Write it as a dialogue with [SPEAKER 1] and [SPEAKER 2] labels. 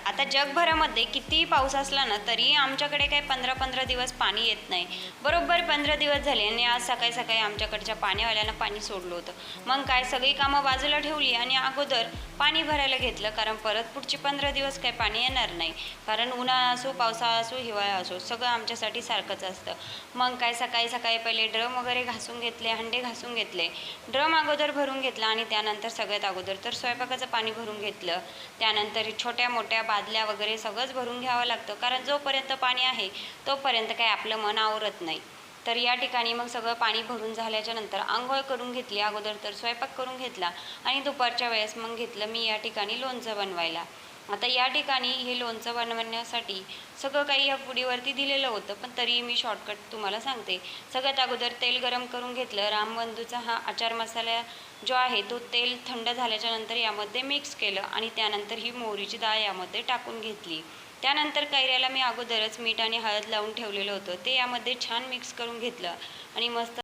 [SPEAKER 1] आता जगभरामध्ये कितीही पाऊस असला ना तरी आमच्याकडे काही 15-15 दिवस पाणी येत नाही. बरोबर 15 दिवस झाले आणि आज सकाळी सकाळी आमच्याकडच्या पाणीवाल्यानं पाणी सोडलं होतं. मग काय, सगळी कामं बाजूला ठेवली आणि अगोदर पाणी भरायला घेतलं, कारण परत पुढची 15 दिवस काही पाणी येणार नाही. कारण उन्हाळा असो, पावसाळा असो, हिवाळा असो, सगळं आमच्यासाठी सारखंच असतं. मग काय, सकाळी सकाळी पहिले ड्रम वगैरे घासून घेतले, हंडे घासून घेतले. ड्रम अगोदर भरून घेतला आणि त्यानंतर सगळ्यात अगोदर तर स्वयंपाकाचं पाणी भरून घेतलं. त्यानंतर छोट्या मोठ्या बादल्या वगैरे सगळंच भरून घ्यावं लागतं, कारण जोपर्यंत पाणी आहे तोपर्यंत काही आपलं मन आवरत नाही. तर या ठिकाणी मग सगळं पाणी भरून झाल्याच्या नंतर आंघोळ करून घेतली. अगोदर तर स्वयंपाक करून घेतला आणि दुपारच्या वेळेस मग घेतलं मी या ठिकाणी लोणचं बनवायला. आता या ठिकाणी हे लोणचं बनवण्यासाठी सगळं काही या पुडीवरती दिलेलं होतं, पण तरीही मी शॉर्टकट तुम्हाला सांगते. सगळ्यात अगोदर तेल गरम करून घेतलं. रामबंधूचा हा आचार मसाला जो आहे तो तेल थंड झाल्याच्या नंतर यामध्ये मिक्स केलं आणि त्यानंतर ही मोहरीची डाळ यामध्ये टाकून घेतली. त्यानंतर कैऱ्याला मी अगोदरच मीठ आणि हळद लावून ठेवलेलं होतं, ते यामध्ये छान मिक्स करून घेतलं आणि मस्त